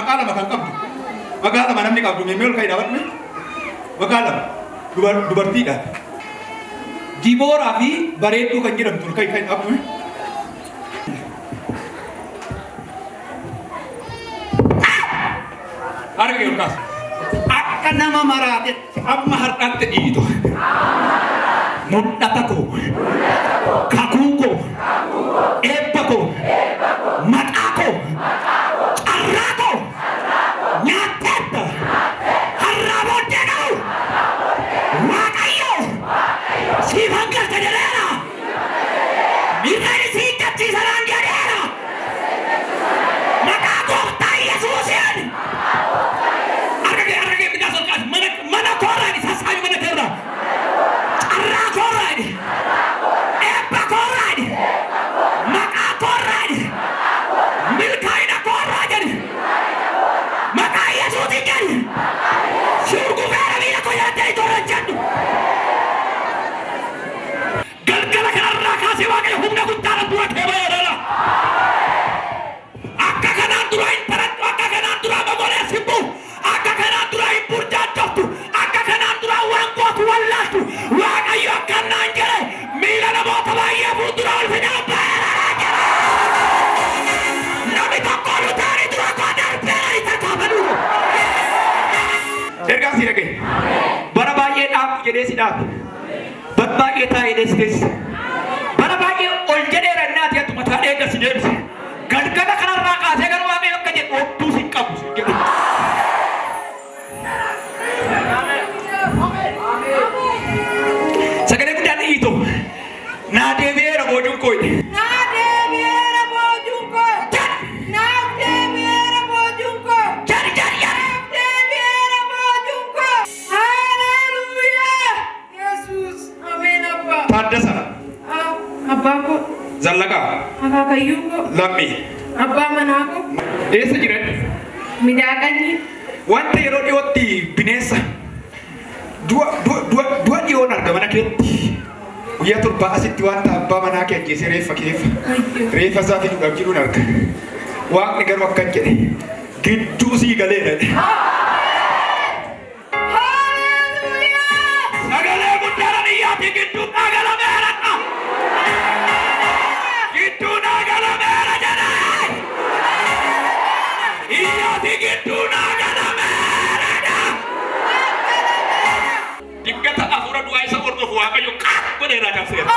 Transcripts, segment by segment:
maqaa lama kan qabdu. Maqaa lama namni qabdu mee ol ka'ii dhaabadhu. Maqaa lama dubartiidha. Dibooraa fi bareedduu kan jedhamtu ol ka'ii dhaabadhu. Harga ol kaas. Akka nama maraate amma har'aatti dhiitu. Mudhata koo, kakuu koo, eebba koo, maqaa koo, carraa koo, nyaatteetta, har'aa booddee ga'u, Waaqayyo, siif hangalte jedheera, mirreen isii jabsiisanaan jedheera, maqaa Gooftaa Yesuusiin. Argagee midhaas ol kaas mana kooraan isaa saayi mana keerraa. Arraa koorraadhi, eebba koorraadhi, maqaa koorraadhi, milkaa'ina koorraa jedhi, maqaa Yesuutiin jedhi, shurgufeera miila koo jedhattee ijoolleen jedhu. Galgala kanarraa kaasee Waaqayyo humna guddaadha dura kee bayeedha. Akka kanaan dura hin tarattu, akka kanaan dura mamolee simbu, akka kanaan dura hin burjaajoftu, akka kanaan dura waan gootu wallaaltu. Waaqayyo akkanaan jedhe miila namoota baay'ee fuuldura ol fidee baay'ee jira. Namni tokko lutaanii dura koo darbeera isa kaafadhu. Ergaa si dhagaye. Bara baay'ee dhaabu jedhee si dhaabu. Bara baay'ee taa'ee si teessise. Bara baay'ee ol jedheera innaati attuma taa'ee eegga si deebise. Galgala kanarraa kaasee gara Waaqayyo akka jedhu oobduu si qabu si jedhu. Sagalee guddaan dhiitu. Naa deebi'eera boojuun koo. Naa deebi'eera boojuun koo. Naaf deebi'eera boojuun koo. Naaf deebi'eera boojuun koo. Haleluuyaa. Yesuus. Ameen abbaa. Taaddasa. Abbaa koo. Zallaqaa. Akaakayyuu koo. Lammii. Abbaa manaa koo. Eessa jiran? Miidhaqanii. Wanta yeroo dhiyootti bineensa du'a dhiyoon arga mana keetti. Guyyaa torbaa asitti wanta abbaa manaa kee ajjeesee reeffa isaa fiduudhaaf jiruun arga. Waaqni garuu akkan jedhe gidduu sii galeera. Sagalee guddaadhaan iyyaatti gidduu dhaagalameera. Gidduu dhaagalameera jedhe. Iyyaatti gidduu dhaagalameera. Diggata afuura du'aa isa hordofu Waaqayyo godheeraa cabseera.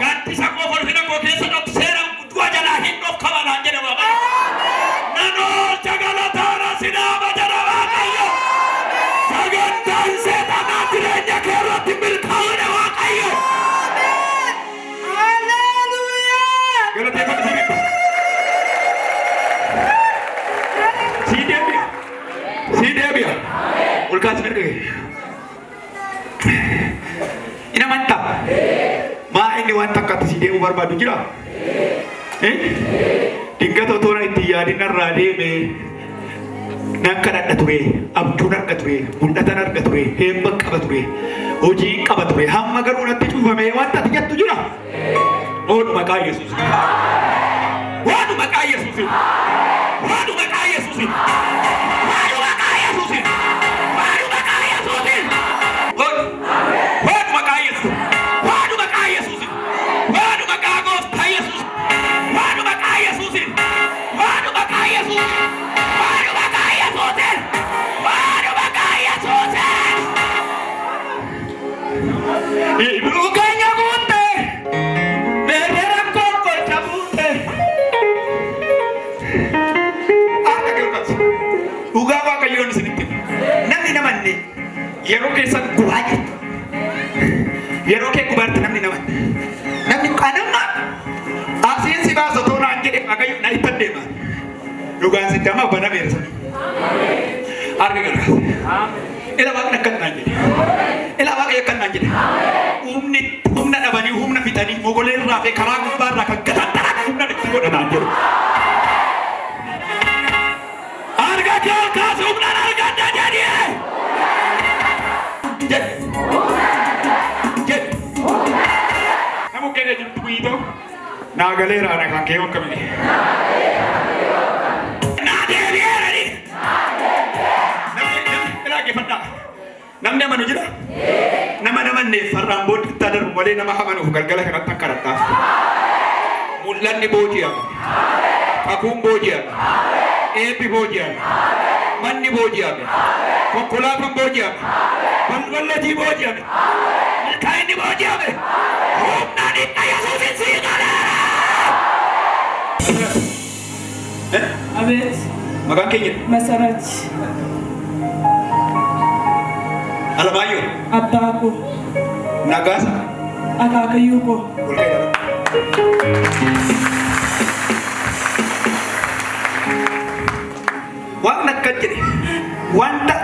Gaatti isa koo kolfina koo keessa dhokseera du'a jalaa hin dhokkamanaan jedhe Waaqayyo. Nanoo jagalataara sinaama jedha Waaqayyo. Sagantaan seexanaa jireenya kee irratti milkaa'uudha Waaqayyo. Haleluuyaa. Galateeffatu si bibba. Sii deebi'a. Sii deebi'a. Ol kaasi mirga. Ina manta. Maa inni wanta akkatti si deemu barbaadu jira? Diggata otoo itti yaadin irraa deeme nan kadhadha ture, abjuun arga ture, mul'atan arga ture, heemban qaba ture, hojii qaba ture. Hamma garuu natti cuufame wanta ati jettu jira? Oonu maqaa Yesuus. Waanu maqaa Yesuus. Waanu maqaa Yesuus. Waanu maqaa Yesuus. Waanu maqaa Yesuus. Waanu maqaa Yesuus. Waanu maqaa Yesuus. Waanu maqaa Gooftaa Yesuus. Waanu maqaa Yesuus. Waanu maqaa Yesuus. Waanu maqaa Yesuus. Waanu maqaa Yesuus. Ibruu keenya guutte. Meedera kookol cabuutte. Akka keewwatu. Dhugaa Waaqayyoon isinitti namni namanne yeroo keessan gubaa jirtu. Yeroo kee gubaatti namni namanne. Namni kanama asiin si baasa otoo naan jedhe Waaqayyo na itti deema. Dhugaan si dama bana beersa. Arga galkaas. Ila Waaqni akkan naan jedhe. Ila Waaqayyo akkan naan jedhe. Humna dhabanii humna fixanii mogolee irraa fi karaa gubbaa irraa kan gatattara humna itti godhanaan jedhu. Arga galkaas humnaan argadda jedhee. Namu kene jirtu guyyito naa galeera ana kan kee wakkamini. Naa deebi'eera. Namni amanu jira? Nama namanne farraan booda itti adarbu malee nama amanuuf galgala kanatti akka rattaaf. Mul'anni booji'ame. Kakuun booji'ame. Eebbi booji'ame. Manni booji'ame. Konkolaataan booji'ame. Balballotii booji'ame. Milkaa'inni booji'ame. Humnaan itti Yesuusin sii galeera. Abeet. Maqaan keenya? Masarat. Alamaayyoo. Abbaa koo. Nagaasa. Akaakayyuu koo. Waan akka jedhe wanta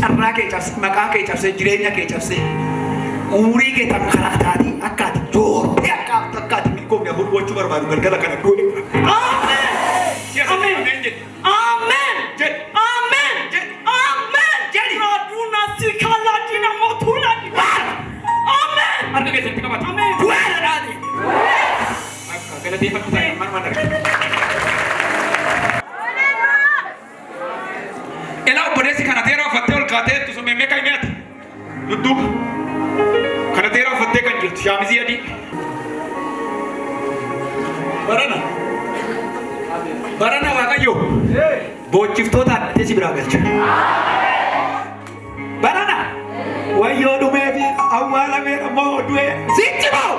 carraa kee cabse maqaa kee cabse jireenya kee cabse umurii kee tan karaa taati akka ati joobe akka ati milkoomne hubachuu barbaadu galgala kana du'e. Amen. Amen. Amen. Amen. Amen. Jadi aduna sikala dina motula di. Amen. Harga keessatti qabata. Amen. Du'eera dhaani. Akka galateeffatu ta'e mana. Ela obboleessi kana teera uffattee ol kaatee tu summee kan nyaate dudduuba kana teera uffattee kan jirtu shaamizii adii barana waaqayyo boochiftoota addatee si biraa galcha barana wayyoo dhumee fi awwaalamee ammoo du'ee sitti ba'u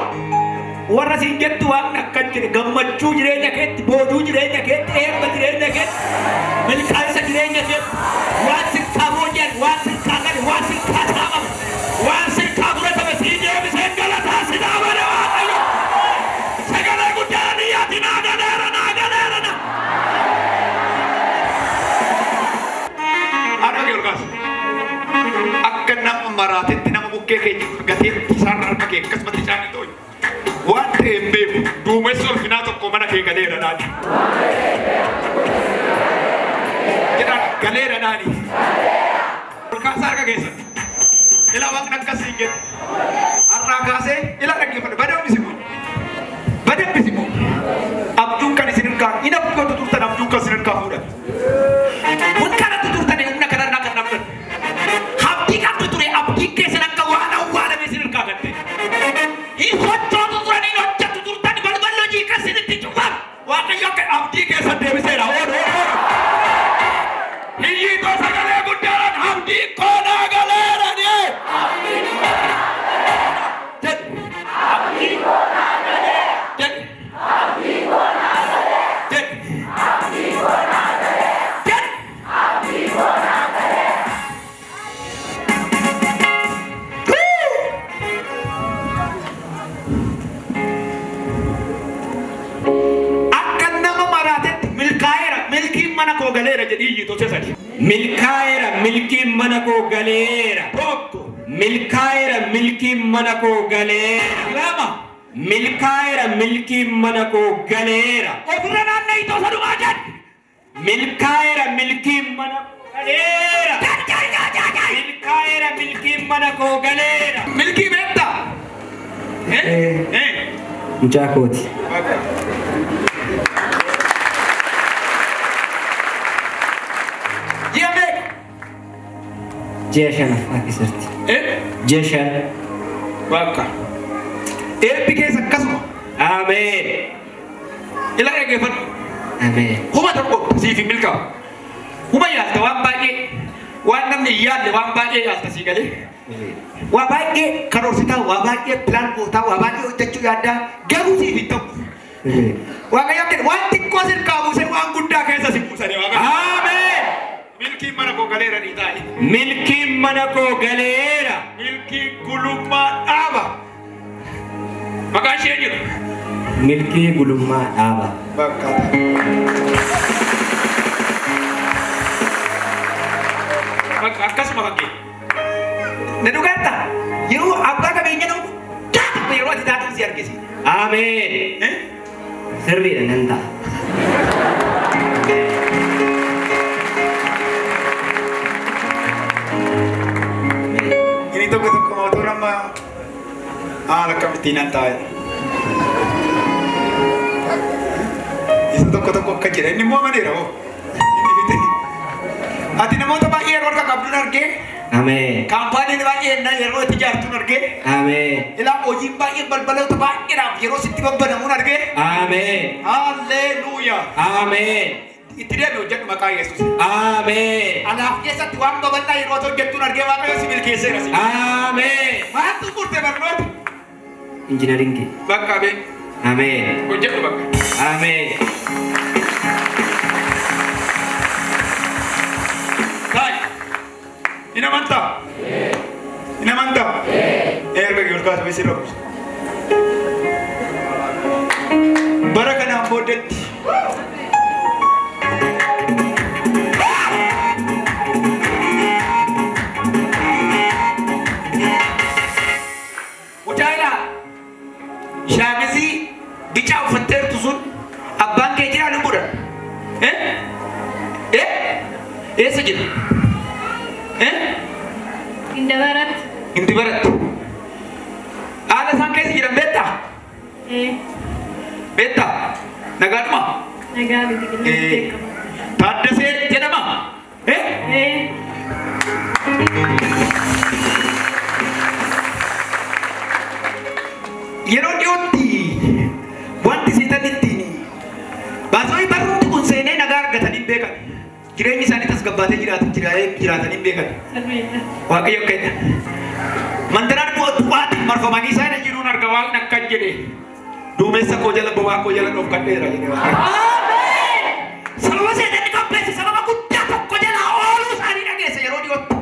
warra siin jettu waan akkan jedhe gammachuu jireenya keetti boojuu jireenya keetti eebba jireenya keetti milkaa'insa jireenya keetti waan sirkaa booji'an waan sirkaa gale waan sirkaa saamame waan sirkaa fudhatame sii deebisee galataa si dhaabane waaqayyo sagalee guddaa niyyaati naa galeera na adage olkaas akka nama maraatetti nama bukkee keenya gateetti isaarra harka kee akkasumatti isaanii ta'u waan ta'een beeku duumessi ulfinaa tokko mana kee galeera naani. Jedhaan galeera naani. Olkaasaa harka keessatti. Ila waaqni akkasiin jedhe. Har'aa kaasee ila dhaggeeffadhe badabbisi moo. Badabbisi moo. Abjuun kan isin hirkaa hin abjuutu turtan abjuun kan isin hirkaa fuudhan. Kun kanatti turtan humna kanarraa kan namtan. Abdii qabdu ture abdii keessan akka waan awwaalame isin hirkaa gatte. Hin sochootu turan hin hojjetu turtan balballojii kan isinitti cufan. Waaqayyo akka abdii keessan deebiseera. Hiyyitoo sagalee guddaadhaan abdii koonaa galeera dee. Abdii koonaa galeera. Abdii koonaa galeera. Abdii koonaa galeera. Abdii koonaa galeera. Akka nama maraatetti milkaa'eera milkiin mana koo galeera jedhii hiyyitoo sesadi. Milkaa'eera milkiin mana koo galeera. Tokko. Milkaa'eera milkiin mana koo galeera. Lama. Milkaa'eera milkiin mana koo galeera. Ofirra naanna'ii toosa dhumaa jedhe. Milkaa'eera milkiin mana koo galeera. Milkaa'eera milkiin mana koo galeera. Milkii beektaa? Mucaa kooti. Ji'a beek. Ji'a shanaffaa keessatti. Ji'a shan. Bakka. Eebbi keessa akkasuma. Ameen. Ila dhaggeeffadhu. Ameen. Huma tokko siif hin milkaa'u. Huma yaalta waan baay'ee waan namni hin yaalle waan baay'ee yaalta sii galee. Waa baay'ee karoorsitaa waa baay'ee pilaan gootaa waa baay'ee hojjechuu yaaddaa garuu siif hin ta'u. Waaqayyo akka waan xiqqoo sirkaa buusee waan guddaa keessa si buusanii waaqayyo. Ameen. Milkiin mana koo galeera ni taa'e. Milkiin mana koo galeera. Milkiin gulummaa dhaaba. Maqaan ishee jiru. Milkii gulummaa dhaaba. Bakka. Akkasuma bakkee. Na dhugaata yeroo abbaa qabeenya nama guddaa yeroo ati taatu si argisi. Ameen. Sirriidha nan ta'a. Ini tokko mootuu nama haala kamittiin nan taa'e. Isa tokko akka jedha inni immoo maneera hoo. Ati namoota baay'ee yeroo harka qabduun argee Amen. Kaampaaniin baay'ee na yeroo itti ijaartuun argee. Amen. Ilaa hojiin baay'ee balbaloota baay'eedhaaf yeroo sitti babbanamuun argee. Amen. Haalleluuyaa. Amen. Itti deebi hojjedhu maqaa Yesuus. Amen. Anaaf keessatti waan babal'aa yeroo hojjettuun argee waaqayyo si milkeesseera. Amen. Maaltu murtee barnoota? Engineering. Bakka bee. Amen. Hojjedhu bakka. Amen. Kai. Ina mantap. Ina mantap. Erga yurkas besi robs. Baraka na bodet. Ujaila. Shamisi bicha ufater tusun. Abang ke jira lumburan. Sejid. Indah Barat. Inti Barat. Ada sangkai sejid beta. Beta. Nagar mah. Naga biti kita. Tanda se jena mah. Yeroo dhiyootti wanti siitanitti baasii barruutti kun seenee nagaa argatanii beekan. Jireenyi isaanii tasgabbaatee jiraatanii beekan. Waaqayyo kenna. Mandaraan du'aatiin marfamanii isaan jiruun arga waaqni akka jedhe duumessa koo jala bobaa koo jala dhoofkadheera jedhe Waaqayyo. Sababa seenanii qopheesse sababa guddaa tokko jala ooluu isaanii dhageessa yeroo dhiyootti.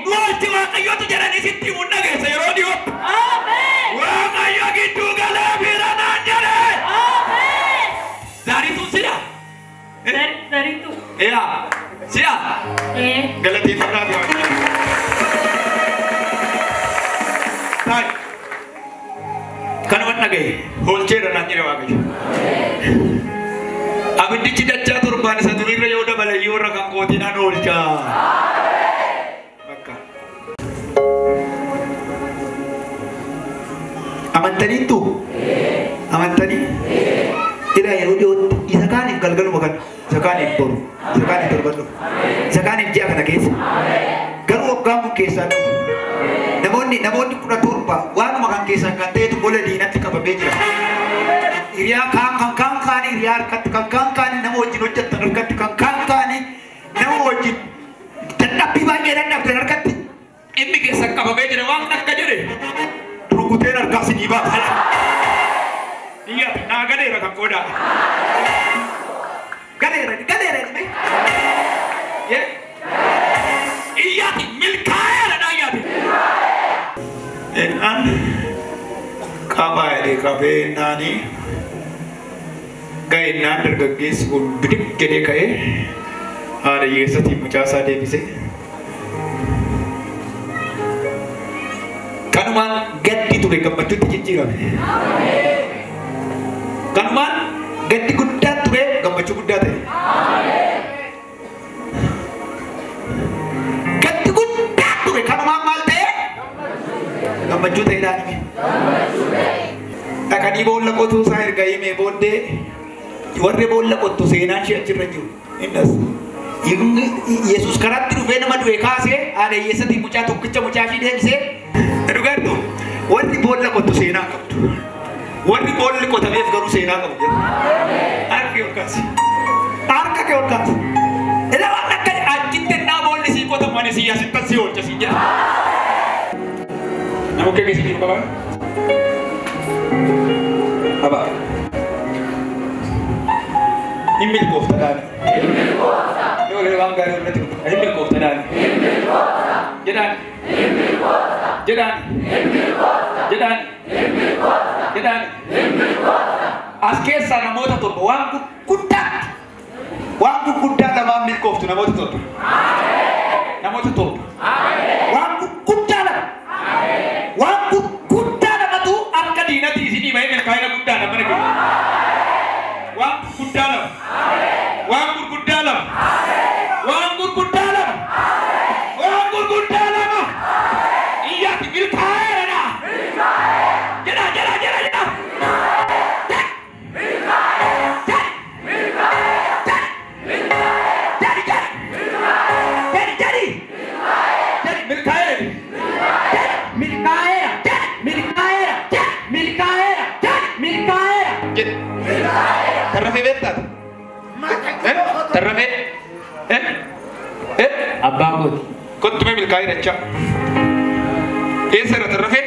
Du'aatti waaqayyootu jedhanii sitti himuun dhageessa yeroo dhiyootti. Waaqayyo gidduu galee bira naan jedhe. Zaariituun sida. Zaritu. Iya, siap. Galateeffannaa fi waaqayyo. Taai. Kanuman dhagaye hoolcheera naan jedhe waaqayyo. Abiddichi dachaa torbaan isa duriirra yoo dabale yoo irra kan kootii naan oolchaa. Bakka. Amantaniittu? Amantanii? Ila yeroo dhiyootti isa kaaniif galgaluma kan isa kaaniif boru isa kaaniif torbadhu isa kaaniif ji'a kana keessa garuu waggaa kun keessaa dhufu namoonni 17 waanuma kan keessaa kan ta'etu gola diinatti qabamee jira. Hiriyaa kan kaanii hiriyaa harkatti kan kaanii nama wajjin hojjettan harkatti kan kaanii nama wajjin dadhabbii baay'ee dadhabdan harkatti inni keessa qabamee jira waan akka jedhe rukuteen harkaa sinii baata. Iya, nah gadera kan koda. Gadera ni. Ya. Iya, milkaya na iya. Enan kabai kabe nani. Gay nan dargaggeessi kun bidik jedhee ka'ee haadha hiyyeessaatiif mucaasaa deebise. Kanumaan gaddi ture gammachuutti jijjiirame. Kanumaan gaddi guddaa ture gammachuu guddaa ta'e. Gaddi guddaa ture kanumaan maal ta'e? Gammachuu ta'e daa'ime. Dhaqanii boolla qotuu isaa erga himee booddee warri boolla qottu seenaan ishee achirra jiru. Innas Yesuus karaatti dhufee nama du'e kaasee haadha hiyyeessaatiif mucaa tokkicha mucaa ishee deebisee dhugaartu warri boolla qottu seenaa qabdu. Warri boolli qotameef garuu seenaa qabu jedhu. Harka ol kaasi. Harka kee ol kaasi. Ila waan akka achitti naa boolli sii qotamu ani sii asitti sii oolcha sii jedha. Nama kee keessi jiru qabaa? Qabaa. Himmi koofta daani. Himmi koofta. Yoo gara waan gaarii irratti dhufu. Himmi koofta daani. Himmi koofta. Jedhaan. Himmi koofta. Jedhaan. Himmi koofta. Jedhaan. Himmi koofta. Jedhaan. Himmi koofta. As keessaa namoota torba waan gurguddaa lamaan milkooftu namoota torba. Namoota torba. Waan gurguddaa lama. Waan gurguddaa lamatu akka diinatti isinii bahee milkaa'ina guddaa nama nagee. Waan gurguddaa lama. Waan gurguddaa lama. Waan gurguddaa lama. Waan gurguddaa lama. Iyyaatti milkaa'eera. Jedha. Jid. Terrafe beektaa? Terrafe? Abbaa kooti. Kottume milkaa'ee dachaa. Eessa irra terrafe?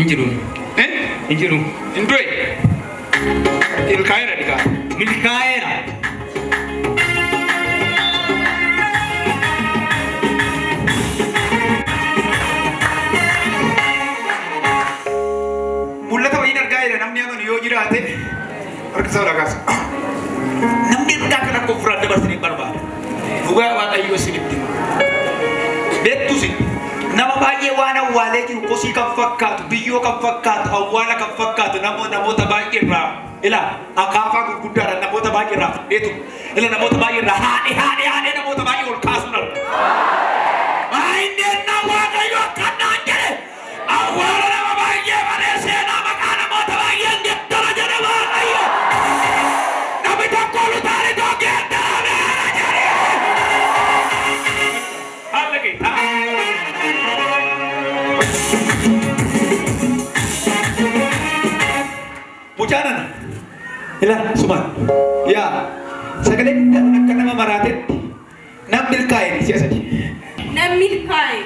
Injiru. Injiru. Indue. Milkaa'ee dha dhiqaa. Milkaa'eera. Mul'ata wayiin argaa jira namni amanu yoo jiraate harka isaa lagaasa. Namni ergaa kana akka ofirraa dabarsanii barbaada. Dhugaa Waaqayyoo isinitti beektus nama baay'ee waan awwaalee jiru kosii kan fakkaatu biyyoo kan fakkaatu awwaala kan fakkaatu namoota baay'ee irraa ila akaafaa gurguddaadhaan namoota baay'ee irraa fudheetu ila namoota baay'ee irraa haadhe namoota baay'ee ol kaasuun arga. Baay'ineen na Waaqayyoo akkanaan jedhe awwaala nama baay'ee malee seenaa maqaa namoota baay'een geddara jedhe Waaqayyo. Namni tokko lutaanii tokko geddarameera jedhe. Haala keetaa. Mucaanan ila suman ya sagalee guddaan akka nama maraatetti nam milkaa'e si'a sadi. Nam milkaa'e.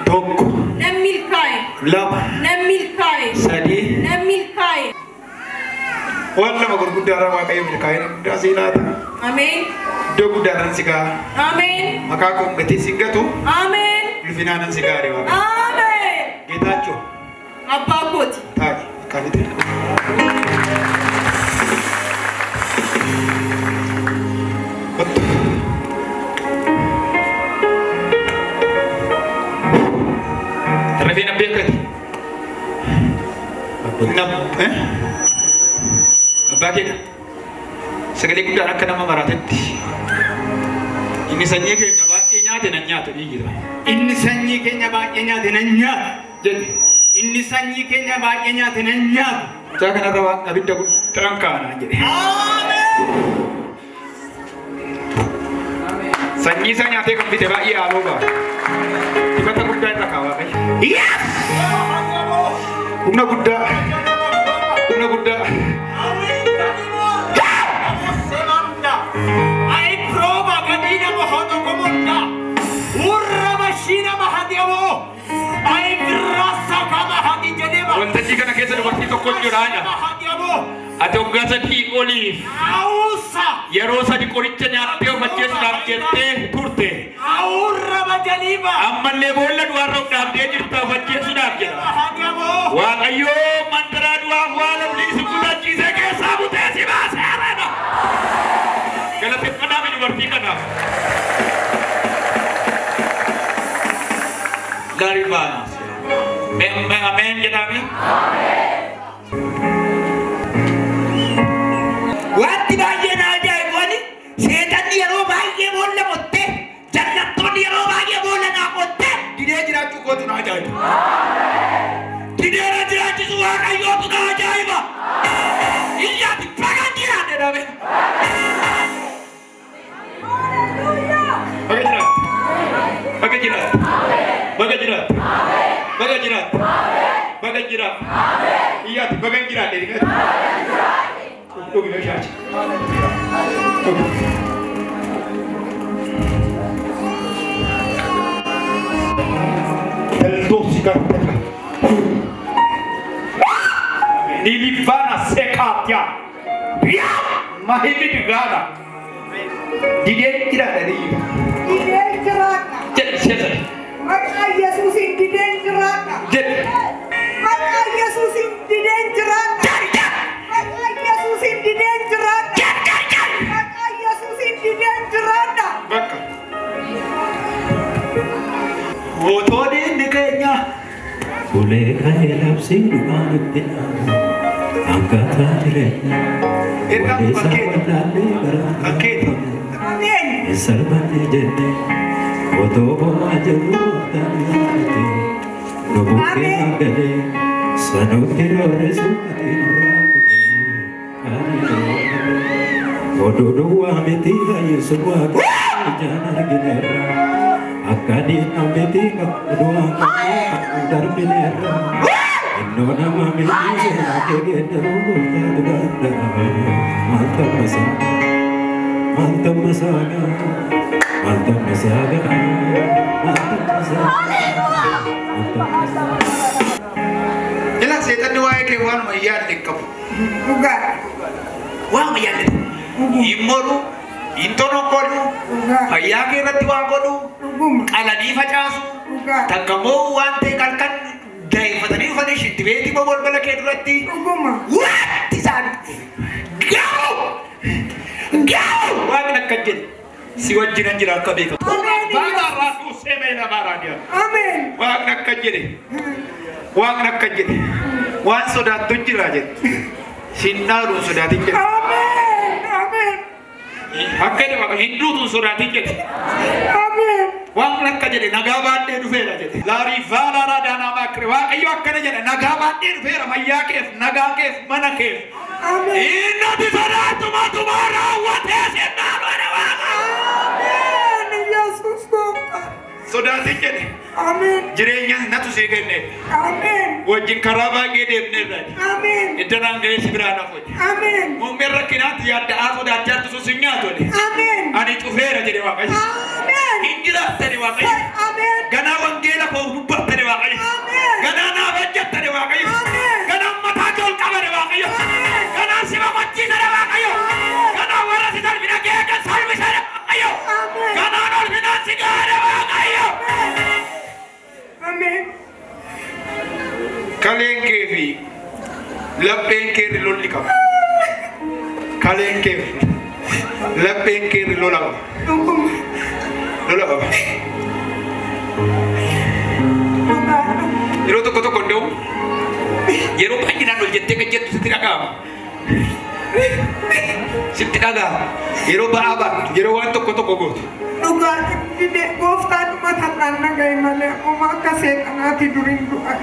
Tokko. Nam milkaa'e. Lama. Nam milkaa'e. Sadi. Nam milkaa'e. Waan lama gurguddaadhaan Waaqayyo milkaa'e guddaa seenaa ta'a. Ameen. Iddoo guddaadhaan si ga'a. Ameen. Maqaa koo gatii si gatu. Ameen. Ulfinaanan si ga'a deema. Ameen. Geetaachoo. Abbaa kooti. Taa'e kaafite. Terlebih nabi yang kata, Abbaake sagalee guddaa akka nama maraatetti inni sanyii keenya baay'ee nyaate nan nyaata dhiigidha. Inni sanyii keenya baay'ee nyaate nan nyaata. Jedhe Inni sanyii keenya baay'ee nyaate nan nyaata. mucaa kanarra waan abidda guddaan kaanaa jedhe. Sanyii isaa nyaatee kan fite baay'ee haaloo ba'a. Dibata guddaa irra kaawaa qabu. Humna guddaa. Humna guddaa. Waltajjii kana keessa dubartii tokko jiraadha. Ati waggaa sadii oliif yeroo sadi qoricha nyaattee of ajjeesuudhaaf jettee turte. Ammallee boolla du'aarra of dhaabdee jirta of ajjeesuudhaaf jedha. Waaqayyoo mandaraa du'aaf waan obliisi gudachiisee keessaa butee si baaseera. Galateeffadhaa dubartii kanaaf. Gaarii baana. Amen jedhame. Wanti baay'ee na ajaa'ibu wani seetanni yeroo baay'ee boolla qottee jallattoonni yeroo baay'ee boolla naa qottee didee jiraachuu kootu na ajaa'iba. Didee na jiraachisu Waaqayyootu na ajaa'iba. Iyyaati baga jiraan jedhame. Baga jiraat. Baga jiraat. Baga jiraat. Baga jiraat. Baga jiraat. Iyyaati baga jiraat jedhame. Look at your church. El dosica. Nilivana sekatia. Ya, mahidi digana. Didek tidak dari. Didek jerak. Jadi siapa? Maka Yesusin didek jerak. Jadi. Maka Yesusin didek jerak. Maka Yesusin didek jerak. Maka Yesusin didek jerak. Maka. Foto di kayaknya. Boleh kaya lapsi dumaan pinang angkatan direnya. Boleh sahabat lali berangkat. Amin. Serban jadi foto aja tadi hati. Nubuke agade sanukiro resukati rakute. Foto dua meti ayo semua jangan genera. Akadi ambeti dua kali dar genera. Nona mami lagi gedero gada mantap masaga mantap masaga mantap masaga mantap masaga Jelas setan dua ke wan mayan dikap. Uga. Wa mayan. Imoru intono kodu. Uga. Ayake ratiwa kodu. Ugum. Ala di facasu. Uga. Takamo wante kalkan dai fatani fani shitibeti babol bala ke durati. Ugum. What tisan? Go! Go! Wa nak kajin. Si wajinan jira kabe ka. Amen. Bala ratu semena baranya. Amen. Wa nak kajin. Wa nak kajin. Wan sudah tunjir aja. Sinaru sudah tinggal. Amen. Amen. Hakene maka Hindu tu sudah tinggal. Amen. Wang nak kaje nagaban de dufera je. Lari vala rada nama krewa ayo akane je nagaban de dufera maya ke naga ke mana ke. Amen. Inna di sana tumara wate sinaru ana wa. Amen. Yesus Tuhan. Sudah tinggal. Amen. Jirenya natu segene. Amen. Wajin karaba gede bener. Amen. Itanang ge sibrana ko. Amen. Mumber kinat ya da ato da jartu susinya to ni. Amen. Ani tufera je wa kai. Amen. Injira tadi wa kai. Amen. Gana wangela ko rubba tadi wa kai. Amen. Gana na bajat tadi wa kai. Amen. Gana mata jol kabare wa kai. Amen. Gana siwa macci tadi wa kai. Gana warasi dal bina ke kan salvi sare ayo. Amen. Gana nol bina sigare wa kai. Amen. Kalen kevi lapen keri lolika. Kalen kevi lapen keri lolaka. Ugum. Lolaka. Yero to koto kondo. Yero panjina dol jette ke jettu sitiraga. Sitiraga. Yero ba aba. Yero wanto koto kogo. Uga. Tidak goftan matatan na gay male. Umakase kana tidurin doa.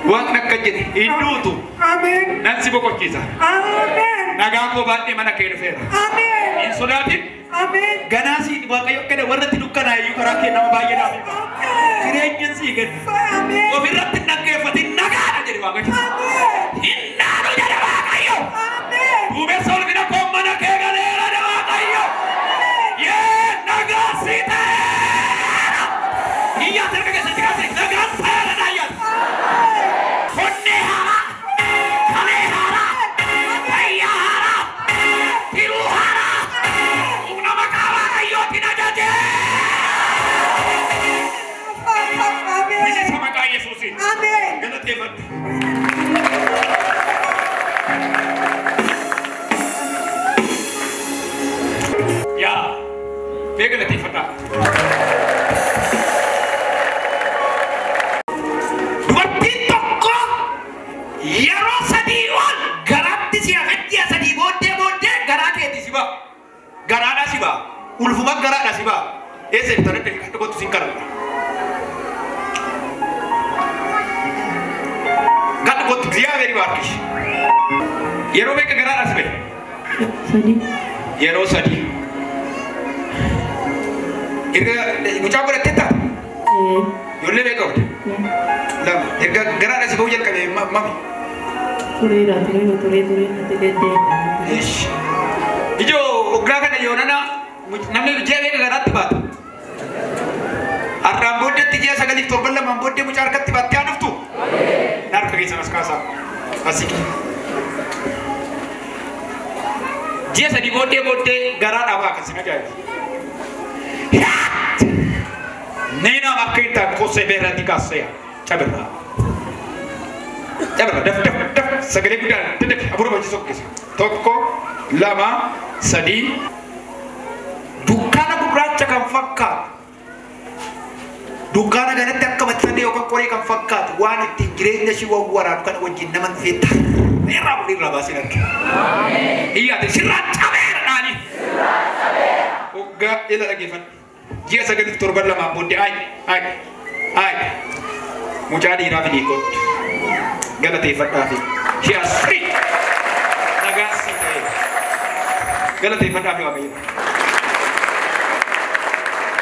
Wak nak kajen Hindu tu. Amen. Nansi boko kisa. Amen. Naga ko ba mana kere fera. Amen. In sodatin Amen. ganasi ba kayo kada warna tidukkan ayu karake na mabaye na. Amen. Kirenyen si kan. Amen. O biratin nagke fatin naga na jadi wa kayo. Amen. Hinna no jadi wa kayo. Amen. Ube sol bina ko mana ke galera na wa kayo. Ye naga sita. Iya terka ke setika naga para na yan. Honne hara. Kale hara. Ayya hara. Tiru hara. Una makawa kayo tinajaje. Ini Amen. sama kaya Yesusin. Amen. Ganat hebat. Ya, bega nanti fata. Dubartiin tokko yeroo sadii ol garaatti si hafetti sadii booddee garaa keetti si ba'a. Garaadha si ba'a. Ulfuma garaadha si ba'a. Eessa ibsa dadda kan tokkotu sin karra. Kan tokkotu guyyaa beerii waarkish. Yeroo beeka garaadha si ba'a. Sadi. Yeroo sadii. Erga mucaa godhattee taate. Ijoollee beeka qabda. Lama. Erga garaadha si ba'uu jalqabe mami. Tureera natti deddeebi'a. Ish. Ijo oggaa kana yoonana namni ji'a beeka garaatti baata. Har'aan booddeetti ji'a sagaliif torban lamaan booddee mucaa harkatti baattee haa dhuftu. Harka keessan as kaasaa. Asii. Ji'a sadii booddee garaadhaa baa kan sin ajaa'ibu. Nena makita kose berarti kasih cabera daf sagale gudan tedep aburu baji sokkes tokko lama sadi dukana gurracha kan fakkat dukana ganatti akka matsande yookaan qoree kan fakkaatu waan ittiin jireenya shi wawwaraatu kan wajjin naman feeta irraa bulirraa baasin arge iyyaate sirraa cabeera dhaani hoggaa ila dhageeffadhu ji'a sagaliif torban lamaan booddee ay mucaa dhiiraa fi dhiikootti galateeffadhaa fi shi'as nagaa sii ta'e galateeffadhaa fi waaqayyo.